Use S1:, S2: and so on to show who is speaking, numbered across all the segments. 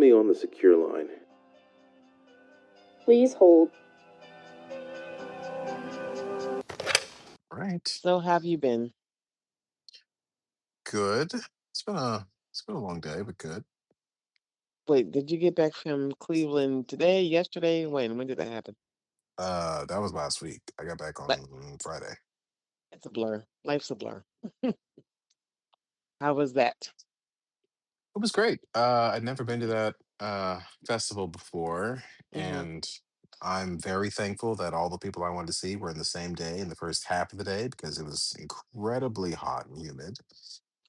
S1: me on the secure line.
S2: Please hold.
S3: Right.
S4: So have you been?
S3: Good. It's been a long day, but good.
S4: Wait, did you get back from Cleveland today, yesterday? When did that happen?
S3: That was last week. I got back
S4: But
S3: on Friday.
S4: it's a blur. Life's a blur. How was that?
S3: It was great. I'd never been to that festival before,
S4: Hmm.
S3: and I'm very thankful that all the people I wanted to see were in the same day in the first half of the day because it was incredibly hot and humid.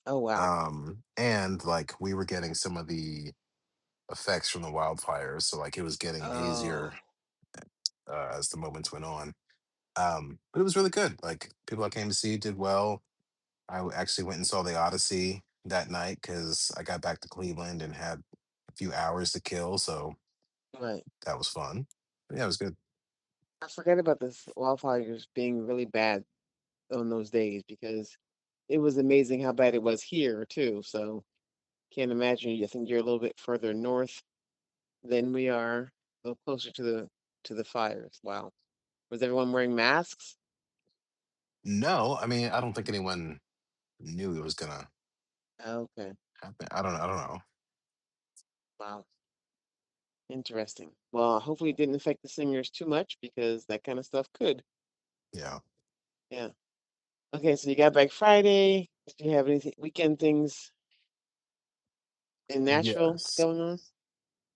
S4: Oh wow.
S3: And like we were getting some of the effects from the wildfires, so like it was getting hazier
S4: Oh
S3: as the moments went on. But it was really good. Like people I came to see did well. Actually went and saw the Odyssey that night because I got back to Cleveland and had a few hours to kill, so
S4: right.
S3: that was fun. But yeah, it was good.
S4: I forget about this wildfires being really bad on those days because it was amazing how bad it was here too. So can't imagine. I think you're a little bit further north than we are, a little closer to the fires. Wow. Was everyone wearing masks?
S3: No, I mean I don't think anyone knew it was gonna
S4: Okay.
S3: happen. I don't know.
S4: Wow. Interesting. Well, hopefully it didn't affect the singers too much because that kind of stuff could.
S3: Yeah.
S4: Yeah. Okay, so you got back Friday. Did you have anything weekend things in Nashville
S3: Yes.
S4: going on?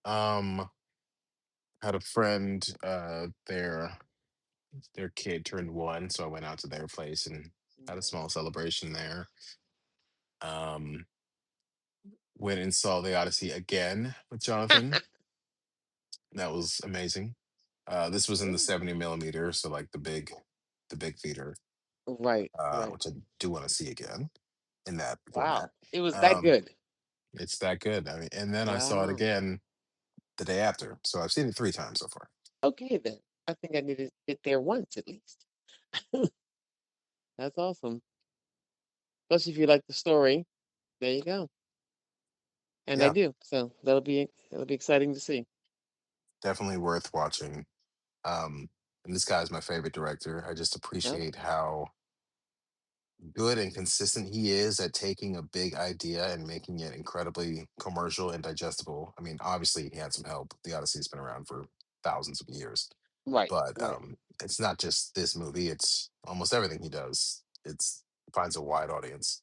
S3: Um, had a friend. Their kid turned one, so I went out to their place and had a small
S4: Nice.
S3: celebration there. Um, went and saw the Odyssey again with Jonathan. That was amazing. This was in the
S4: Ooh.
S3: 70 millimeter, so like the big theater,
S4: Right, right.
S3: which I do want to see again in that
S4: Wow.
S3: format.
S4: It was that
S3: Um,
S4: good.
S3: it's that good. I mean, and then I saw it
S4: Wow.
S3: again the day after, so I've seen it 3 times so far.
S4: Okay then. I think I need to get there once at least. That's awesome. Especially if you like the story. There you go. And I
S3: Yeah,
S4: do. So that'll be exciting to see.
S3: definitely worth watching. And this guy's my favorite director. I just
S4: Oh,
S3: appreciate how good and consistent he is at taking a big idea and making it incredibly commercial and digestible. I mean, obviously he had some help. The Odyssey's been around for thousands of years,
S4: right,
S3: but
S4: right.
S3: it's not just this movie. It's almost everything he does. It's finds a wide audience.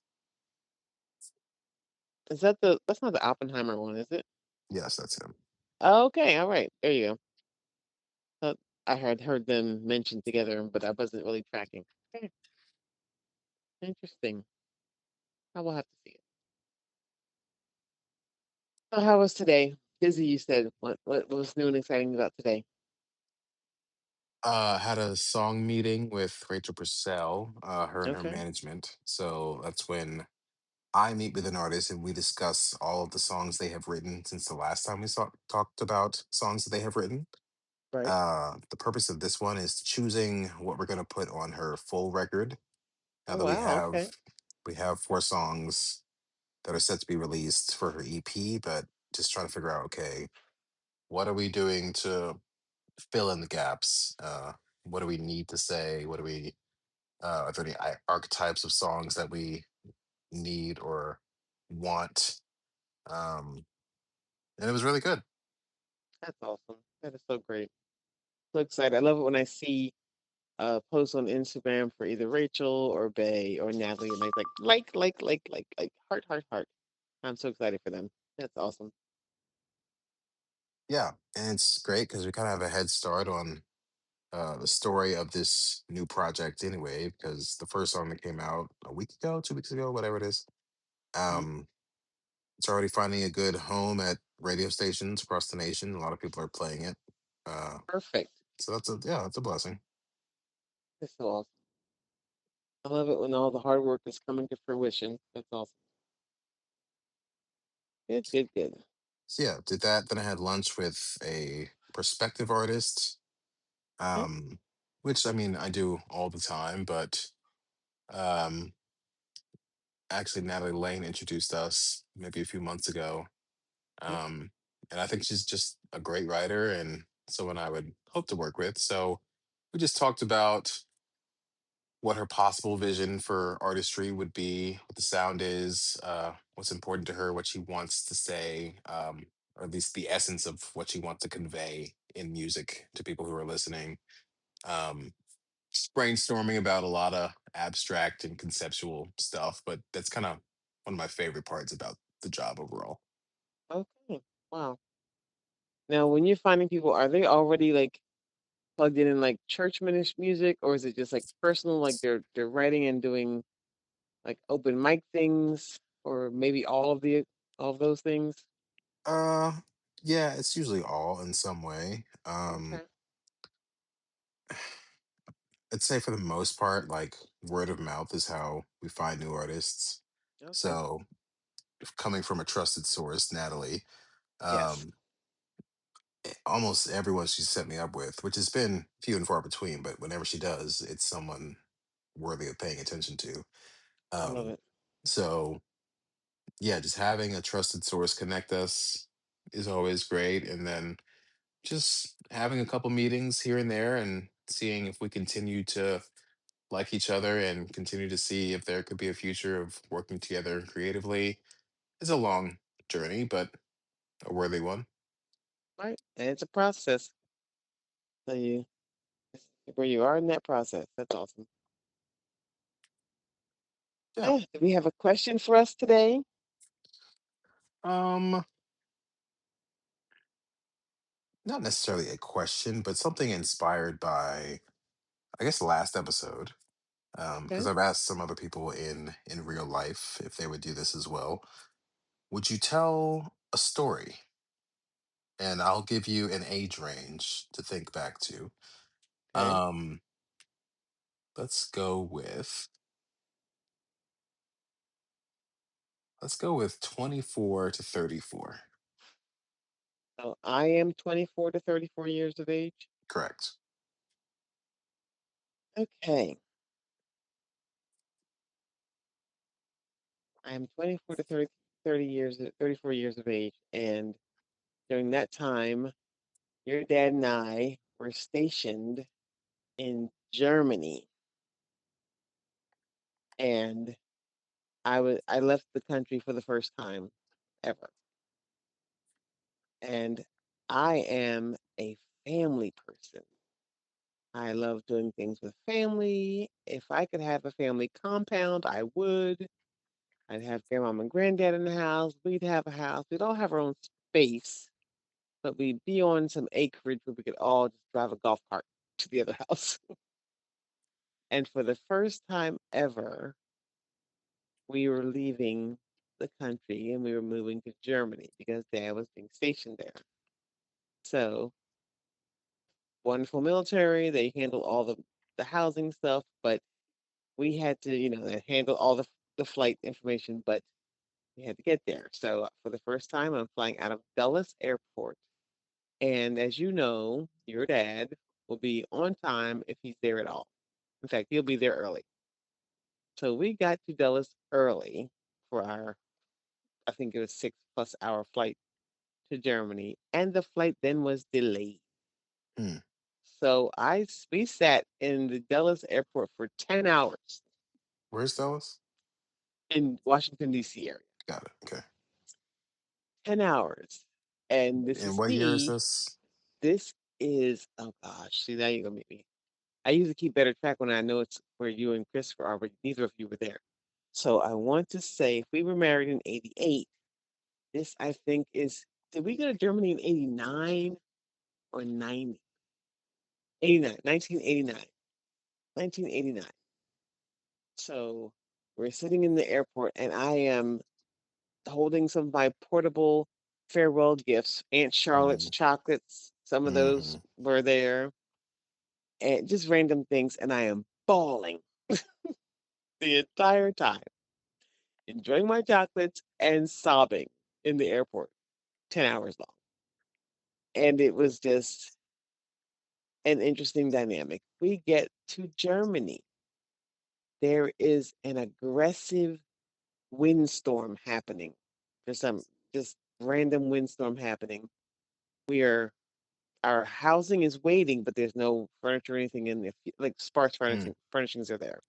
S4: That's not the Oppenheimer one, is it?
S3: Yes, that's him.
S4: Oh, okay, all right. There you go. Thought I had heard them mentioned together, but I wasn't really tracking. Okay, interesting. I will have to see it. So how was today? Busy, you said. What was new and exciting about today?
S3: Had a song meeting with Rachel Purcell, her and her
S4: Okay,
S3: management. So that's when I meet with an artist and we discuss all of the songs they have written since the last time we talked about songs that they have written.
S4: right.
S3: The purpose of this one is choosing what we're going to put on her full record. Now
S4: Oh
S3: that
S4: wow, okay.
S3: we have 4 songs that are set to be released for her EP, but just trying to figure out, okay, what are we doing to fill in the gaps? What do we need to say? What do we are there any archetypes of songs that we need or want? Um, and it was really good.
S4: That's awesome. That is so great. So excited. I love it when I see posts on Instagram for either Rachel or Bay or Natalie, and heart, heart, heart. I'm so excited for them. That's awesome.
S3: Yeah, and it's great because we kind of have a head start on the story of this new project anyway, because the first song that came out a week ago, 2 weeks ago, whatever it is,
S4: Mhm.
S3: um, it's already finding a good home at radio stations across the nation. A lot of people are playing it. Uh,
S4: Perfect.
S3: so that's a blessing.
S4: That's so awesome. I love it when all the hard work is coming to fruition. That's awesome. Good, good, good.
S3: So yeah, did that. Then I had lunch with a prospective artist,
S4: Mhm.
S3: um, which I mean I do all the time, but um, actually Natalie Lane introduced us maybe a few months ago.
S4: Mhm.
S3: Um, and I think she's just a great writer and someone I would hope to work with. So we just talked about what her possible vision for artistry would be, what the sound is, what's important to her, what she wants to say, or at least the essence of what she wants to convey in music to people who are listening. Um, just brainstorming about a lot of abstract and conceptual stuff, but that's kind of one of my favorite parts about the job overall.
S4: Okay. Wow. Now, when you're finding people, are they already like plugged in like church ministry music, or is it just like personal, like they're writing and doing like open mic things, or maybe all of those things?
S3: Uh, yeah, it's usually all in some way.
S4: Okay.
S3: I'd say for the most part, like word of mouth is how we find new artists.
S4: Okay.
S3: So if coming from a trusted source, Natalie,
S4: Yes.
S3: um, almost everyone she's set me up with, which has been few and far between, but whenever she does, it's someone worthy of paying attention to.
S4: I love
S3: Um,
S4: it.
S3: so yeah, just having a trusted source connect us is always great. And then just having a couple meetings here and there and seeing if we continue to like each other and continue to see if there could be a future of working together creatively. It's a long journey, but a worthy one.
S4: Right. And it's a process. So where you are in that process. That's awesome.
S3: Yeah.
S4: Do we have a question for us today?
S3: Um, Not necessarily a question, but something inspired by, I guess, the last episode. Because
S4: Okay.
S3: I've asked some other people in real life if they would do this as well. Would you tell a story? And I'll give you an age range to think back to.
S4: Okay.
S3: Um, let's go with let's go with 24 to 34.
S4: So I am 24 to 34 years of age.
S3: Correct.
S4: Okay. I am 24 to 30 years, 34 years of age. And during that time, your dad and I were stationed in Germany. And I left the country for the first time ever. And I am a family person. I love doing things with family. If I could have a family compound, I would. I'd have grandmom and granddad in the house. We'd have a house. We'd all have our own space, but we'd be on some acreage where we could all just drive a golf cart to the other house. And for the first time ever, we were leaving the country and we were moving to Germany because dad was being stationed there. So wonderful military. They handle all the housing stuff, but we had to, handle all the flight information, but we had to get there. So for the first time, I'm flying out of Dulles Airport. And as you know, your dad will be on time if he's there at all. In fact, he'll be there early. So we got to Dulles early for our, I think it was 6+ hour flight to Germany. And the flight then was delayed.
S3: Hmm.
S4: So we sat in the Dulles airport for 10 hours
S3: Where's Dallas?
S4: in Washington, D.C. area.
S3: Got it. Okay.
S4: 10 hours. And this
S3: And
S4: is
S3: what year is
S4: me.
S3: this?
S4: This is, oh gosh, see, now you're going to make me. I usually keep better track when I know it's where you and Christopher are, but neither of you were there. So I want to say if we were married in 88, this I think is, did we go to Germany in 89 or 90? 89, 1989. 1989. So we're sitting in the airport and I am holding some of my portable farewell gifts, Aunt Charlotte's
S3: Mm,
S4: chocolates, some of those
S3: hmm.
S4: were there, and just random things. And I am bawling the entire time, enjoying my chocolates and sobbing in the airport, 10 hours long. And it was just an interesting dynamic. We get to Germany. There is an aggressive windstorm happening for some just random windstorm happening. We are our housing is waiting, but there's no furniture or anything in there. Like sparse
S3: Mm.
S4: furnishings are there.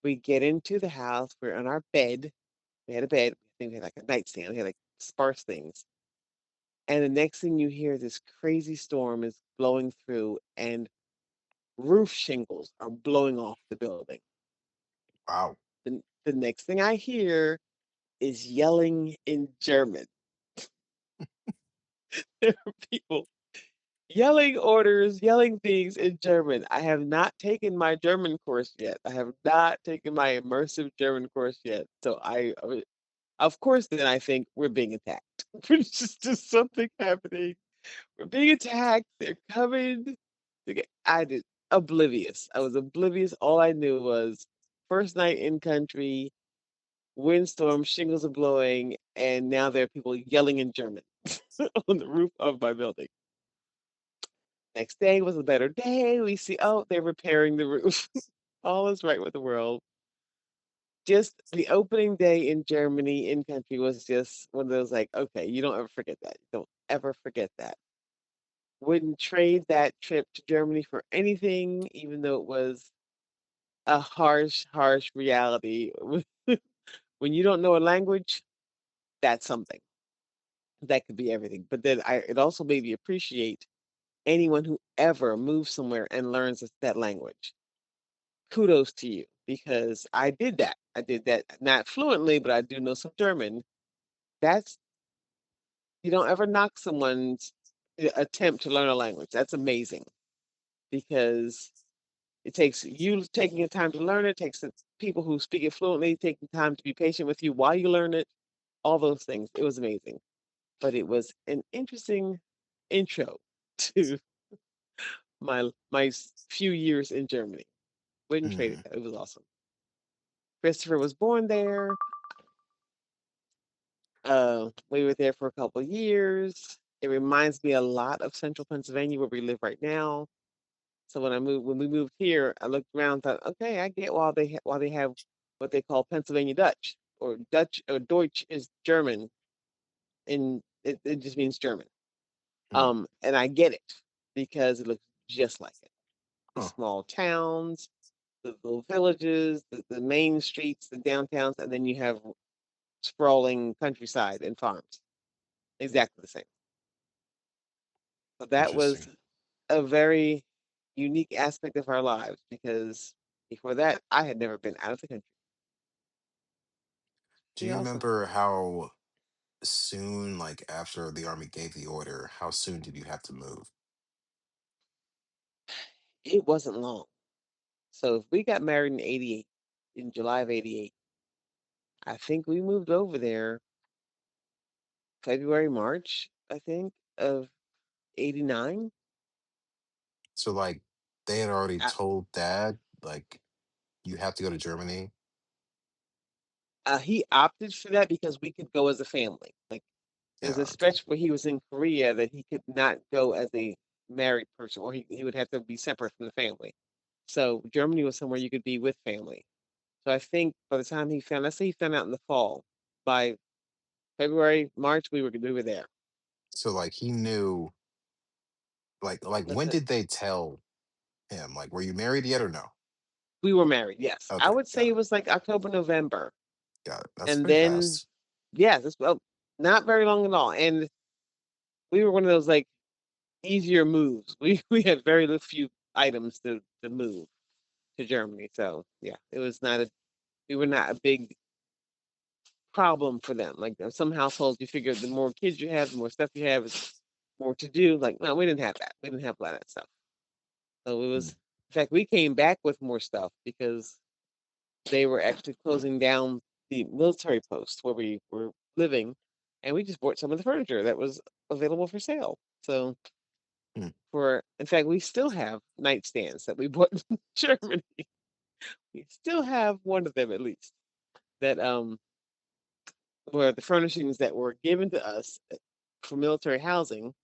S4: We get into the house. We're on our bed. We had a bed. I think we had like a nightstand. We had like sparse things. And the next thing you hear, this crazy storm is blowing through, and roof shingles are blowing off the building.
S3: Wow.
S4: The next thing I hear is yelling in German. There are people yelling orders, yelling things in German. I have not taken my German course yet. I have not taken my immersive German course yet. So of course, then I think we're being attacked. It's just something happening. We're being attacked. They're coming. I did oblivious. I was oblivious. All I knew was first night in country, windstorm, shingles are blowing, and now there are people yelling in German on the roof of my building. Next day was a better day. We see, oh, they're repairing the roof. All is right with the world. Just the opening day in Germany in country was just one of those like, okay, you don't ever forget that. You don't ever forget that. Wouldn't trade that trip to Germany for anything, even though it was a harsh, harsh reality. When you don't know a language, that's something. That could be everything. But then it also made me appreciate anyone who ever moves somewhere and learns that language. Kudos to you because I did that. I did that not fluently, but I do know some German. That's you don't ever knock someone's attempt to learn a language. That's amazing because it takes you taking the time to learn it, takes the people who speak it fluently taking time to be patient with you while you learn it, all those things. It was amazing. But it was an interesting intro to my few years in Germany. Wouldn't trade it.
S3: Mm.
S4: It was awesome. Christopher was born there. We were there for a couple of years. It reminds me a lot of central Pennsylvania where we live right now. So when we moved here, I looked around and thought, okay, I get why they have what they call Pennsylvania Dutch or Deutsch is German, and it just means German.
S3: Mm.
S4: And I get it because it looks just like it. The
S3: Huh.
S4: small towns, the little villages, the main streets, the downtowns, and then you have sprawling countryside and farms. Exactly the same. So that was
S3: Interesting.
S4: a very unique aspect of our lives because before that, I had never been out of the country.
S3: Do
S4: Pretty
S3: you
S4: awesome.
S3: remember how soon, like after the army gave the order, how soon did you have to move?
S4: It wasn't long. So if we got married in 88, in July of 88, I think we moved over there February, March, I think, of 89.
S3: So like they had already
S4: Uh,
S3: told dad like you have to go to Germany.
S4: he opted for that because we could go as a family. Like there's
S3: Yeah,
S4: a
S3: okay.
S4: stretch where he was in Korea that he could not go as a married person, or he would have to be separate from the family. So Germany was somewhere you could be with family. So I think by the time let's say he found out in the fall, by February, March, we were there.
S3: So like he knew like
S4: That's
S3: when
S4: it.
S3: did they tell him? Like were you married yet or no?
S4: We were married. Yes, I
S3: Okay,
S4: would say it was like October, November,
S3: got it. That's
S4: and
S3: pretty
S4: then
S3: fast.
S4: yeah, this well, not very long at all. And we were one of those like easier moves. We had very few items to move to Germany. So yeah, it was not a we were not a big problem for them. Like some households, you figure the more kids you have, the more stuff you have, is more to do. Like no, we didn't have that. We didn't have a lot of that stuff. So it was.
S3: Mm.
S4: In fact, we came back with more stuff because they were actually closing down the military post where we were living, and we just bought some of the furniture that was available for sale. So
S3: Mm.
S4: in fact, we still have nightstands that we bought in Germany. We still have one of them at least that were the furnishings that were given to us for military housing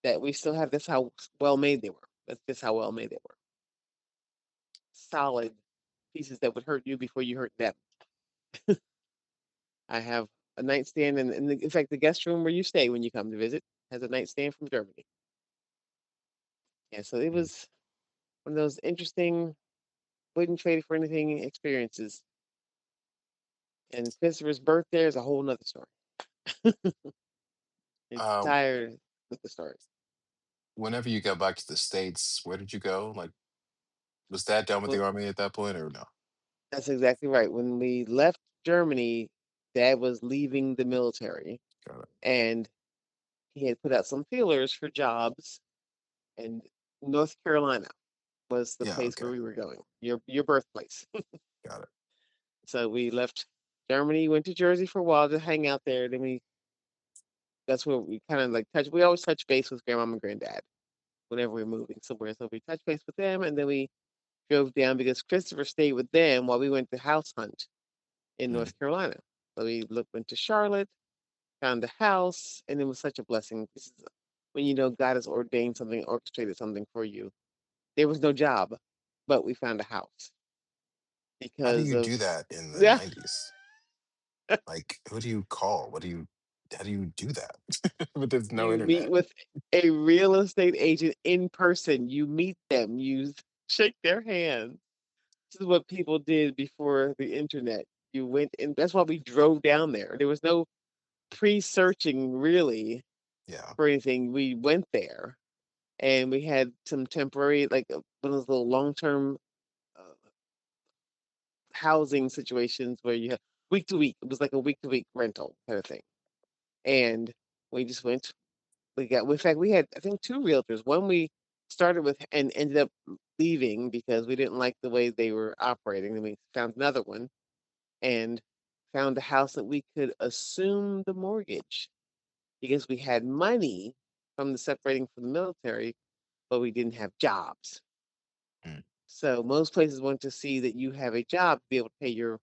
S4: that we still have. That's how well made they were. That's just how well made they were. Solid pieces that would hurt you before you hurt them. I have a nightstand, and in fact, the guest room where you stay when you come to visit has a nightstand from Germany. Yeah, so it
S3: Mm.
S4: was one of those interesting, wouldn't trade it for anything experiences. And Christopher's birthday is a whole nother story.
S3: Uh,
S4: Entire with the story.
S3: Whenever you got back to the States, where did you go? Like, was Dad done with
S4: Well,
S3: the army at that point, or no?
S4: that's exactly right. When we left Germany, Dad was leaving the military,
S3: Got it.
S4: and he had put out some feelers for jobs, and North Carolina was the
S3: Yeah.
S4: place
S3: Okay.
S4: where we were going. Your birthplace.
S3: Got it.
S4: So we left Germany, went to Jersey for a while to hang out there. Then we that's where we kind of like touch. We always touch base with grandmom and granddad whenever we're moving somewhere. So we touch base with them, and then we drove down because Christopher stayed with them while we went to house hunt in
S3: Mm.
S4: North Carolina. So we looked into Charlotte, found a house, and it was such a blessing. This is when you know God has ordained something, orchestrated something for you. There was no job, but we found a house
S3: How do
S4: because
S3: you
S4: of
S3: do that in the
S4: yeah.
S3: 90s? Like, who do you call? What do you? How do you do that? But there's no
S4: You meet
S3: internet.
S4: with a real estate agent in person. You meet them. You shake their hand. This is what people did before the internet. You went and that's why we drove down there. There was no pre-searching really
S3: Yeah.
S4: for anything. We went there and we had some temporary, like one of those little long-term uh, housing situations where you have week to week. It was like a week to week rental kind of thing. And we just went. We got, in fact, we had I think two realtors. One we started with and ended up leaving because we didn't like the way they were operating. Then we found another one and found a house that we could assume the mortgage because we had money from the separating from the military, but we didn't have jobs.
S3: Mm.
S4: So most places want to see that you have a job to be able to pay your,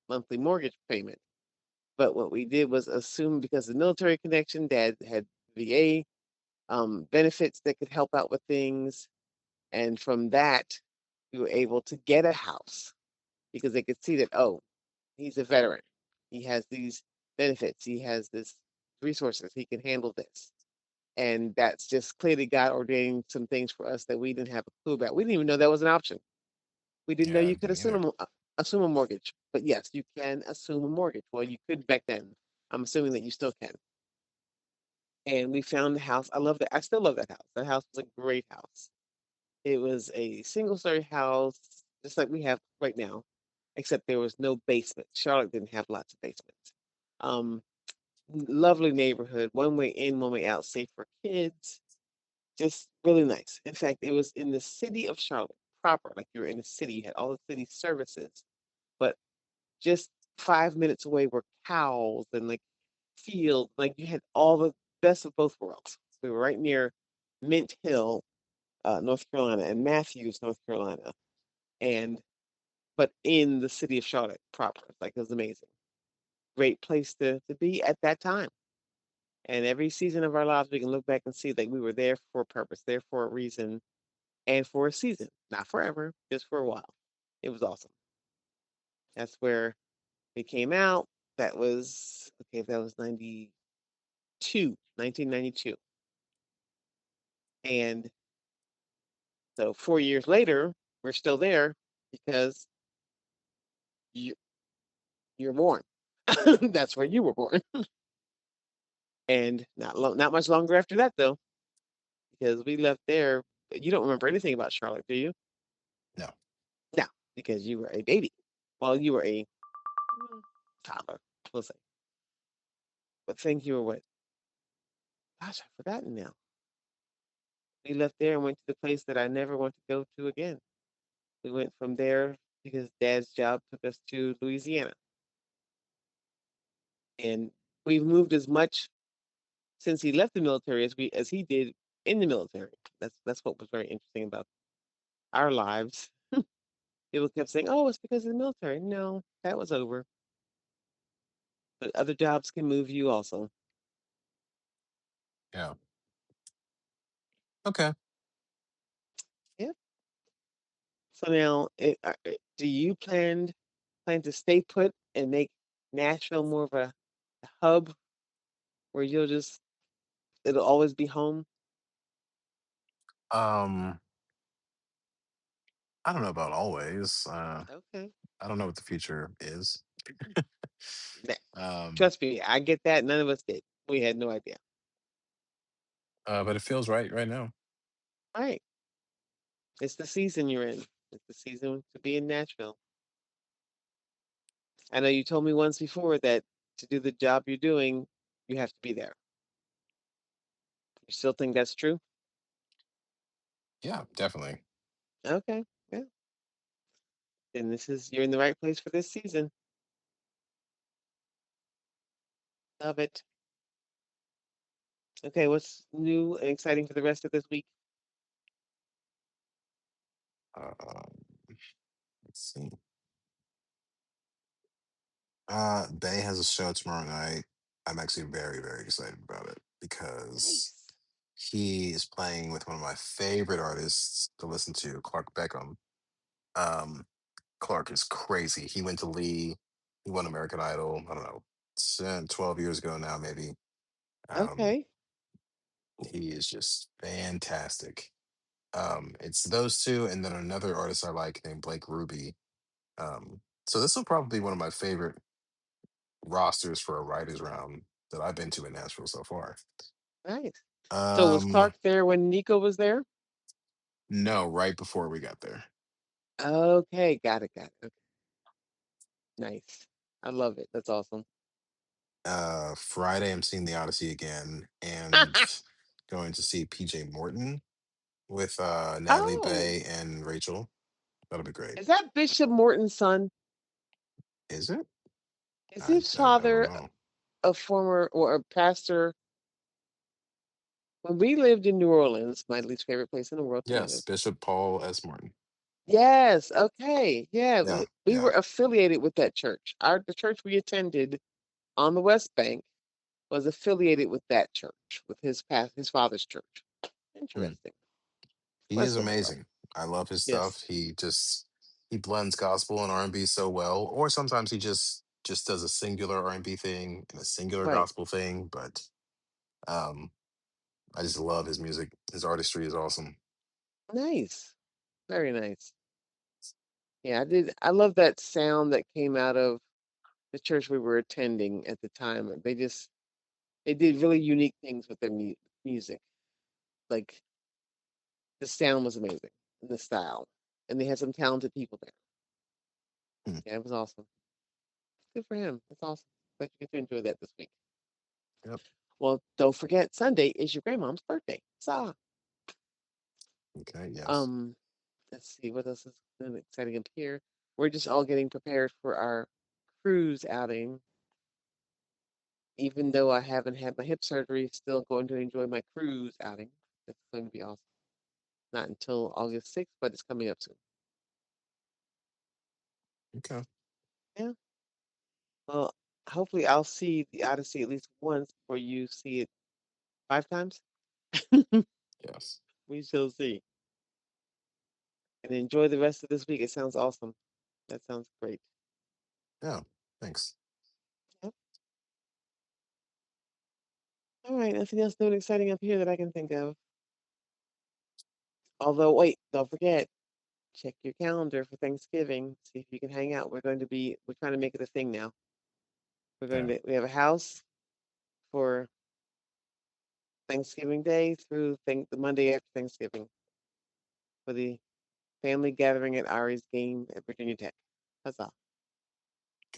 S4: monthly mortgage payment. But what we did was assume because of the military connection, Dad had VA benefits that could help out with things, and from that, we were able to get a house because they could see that he's a veteran, he has these benefits, he has this resources, he can handle this. And that's just clearly God ordaining some things for us that we didn't have a clue about. We didn't even know that was an option. We didn't know
S3: Yeah.
S4: you could
S3: Me either.
S4: assume a mortgage. But yes, you can assume a mortgage. Well, you could back then. I'm assuming that you still can. And we found the house. I love that. I still love that house. That house was a great house. It was a single story house, just like we have right now, except there was no basement. Charlotte didn't have lots of basements. Um, Lovely neighborhood, one way in, one way out, safe for kids. Just really nice. In fact, it was in the city of Charlotte proper, like you were in a city. You had all the city services, but just 5 minutes away were cows and like field. Like you had all the best of both worlds. We were right near Mint Hill, North Carolina, and Matthews, North Carolina, and but in the city of Charlotte proper. Like it was amazing. Great place to be at that time. And every season of our lives, we can look back and see that we were there for a purpose, there for a reason, and for a season, not forever, just for a while. It was awesome. That's where we came out. That was okay. That was 1992, and so 4 years later, we're still there because you, you're born. That's where you were born. And not much longer after that, though, because we left there. You don't remember anything about Charlotte, do you?
S3: No.
S4: No, because you were a baby. Well, you were a toddler, we'll say. But think you were what? Gosh, I've forgotten now. We left there and went to the place that I never want to go to again. We went from there because Dad's job took us to Louisiana, and we've moved as much since he left the military as he did in the military. That's what was very interesting about our lives. People kept saying, "Oh, it's because of the military." No, that was over. But other jobs can move you also.
S3: Yeah. Okay.
S4: Yeah. So now, do you plan to stay put and make Nashville more of a hub where you'll just it'll always be home?
S3: Um, I don't know about always.
S4: Okay.
S3: I don't know what the future is.
S4: Nah,
S3: um,
S4: trust me, I get that. None of us did. We had no idea.
S3: but it feels right now.
S4: All right. It's the season you're in. It's the season to be in Nashville. I know you told me once before that to do the job you're doing, you have to be there. You still think that's true?
S3: Yeah, definitely.
S4: Okay. Yeah. Then you're in the right place for this season. Love it. Okay, what's new and exciting for the rest of this week?
S3: Um, let's see. Bay has a show tomorrow night. I'm actually very excited about it because
S4: Nice.
S3: he is playing with one of my favorite artists to listen to, Clark Beckham. Um, Clark is crazy. He went to Lee. He won American Idol. I don't know, 10, 12 years ago now, maybe. Um,
S4: Okay.
S3: he is just fantastic. It's those two, and then another artist I like named Blake Ruby. So this will probably be one of my favorite rosters for a writers round that I've been to in Nashville so far.
S4: Nice. So was
S3: Um,
S4: Clark there when Nico was there?
S3: no, right before we got there.
S4: Okay, got it. Okay, nice. I love it. That's awesome.
S3: Friday I'm seeing the Odyssey again and going to see PJ Morton with Natalie
S4: Oh,
S3: Bay and Rachel. That'll be great.
S4: is that Bishop Morton's son?
S3: Is it?
S4: Is his
S3: I don't
S4: father
S3: know.
S4: a former or a pastor? When we lived in New Orleans, my least favorite place in the world to
S3: Yes,
S4: live.
S3: Bishop Paul S. Martin.
S4: Yes, okay. Yeah,
S3: Yeah,
S4: we were
S3: yeah.
S4: affiliated with that church. The church we attended on the West Bank was affiliated with that church, with his father's church.
S3: Hmm.
S4: Interesting.
S3: He is
S4: Bless their heart.
S3: amazing. I love his
S4: Yes,
S3: stuff. He blends gospel and R&B so well, or sometimes he just does a singular R&B thing and a singular
S4: right.
S3: gospel thing. But um, I just love his music. His artistry is awesome.
S4: Nice. Very nice. Yeah, I did. I love that sound that came out of the church we were attending at the time. They did really unique things with their music. Like the sound was amazing, and the style, and they had some talented people there.
S3: Hmm.
S4: Yeah, it was awesome. Good for him. That's awesome. Glad you get to enjoy that this week.
S3: Yep.
S4: Well, don't forget Sunday is your grandmom's birthday. So,
S3: Okay. Yes.
S4: um, let's see what else is new exciting up here. We're just all getting prepared for our cruise outing. Even though I haven't had my hip surgery, still going to enjoy my cruise outing. That's going to be awesome. Not until August 6th, but it's coming up soon.
S3: Okay.
S4: Yeah. Well, hopefully I'll see the Odyssey at least once before you see it 5 times.
S3: Yes.
S4: We shall see. And enjoy the rest of this week. It sounds awesome. That sounds great.
S3: Yeah. Thanks.
S4: Yep. All right. Nothing else new and exciting up here that I can think of. Although, wait, don't forget, check your calendar for Thanksgiving. See if you can hang out. We're trying to make it a thing now.
S3: Okay.
S4: We have a house for Thanksgiving Day through the Monday after Thanksgiving for the family gathering at Ari's game at Virginia Tech. Huzzah.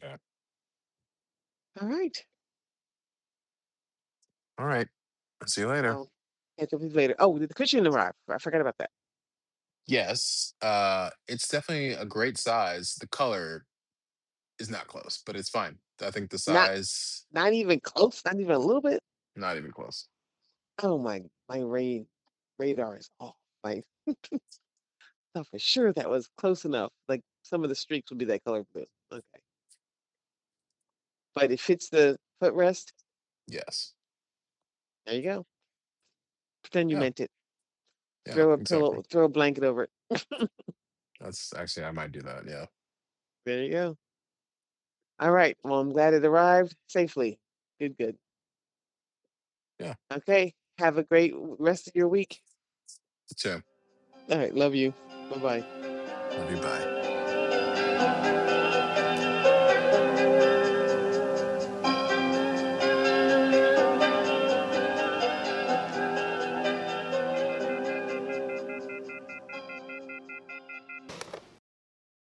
S3: Okay.
S4: All right.
S3: All right. See you later.
S4: I'll catch up with you later. Oh, did the cushion arrive? I forgot about that.
S3: Yes. It's definitely a great size. The color is not close, but it's fine. I think the
S4: Not
S3: size,
S4: not even close, not even a little bit.
S3: not even close.
S4: Oh my radar is off. My thought for sure that was close enough. Like some of the streaks would be that color blue. Okay. But it fits the footrest.
S3: Yes.
S4: There you go. Pretend you
S3: Yeah.
S4: meant it.
S3: Yeah. Exactly.
S4: Throw a blanket over it.
S3: That's actually I might do that. Yeah.
S4: There you go. All right. Well, I'm glad it arrived safely. Good, good.
S3: Yeah,
S4: Okay. Have a great rest of your week.
S3: you too.
S4: All right. Love you. Bye bye.
S3: Love you. Bye.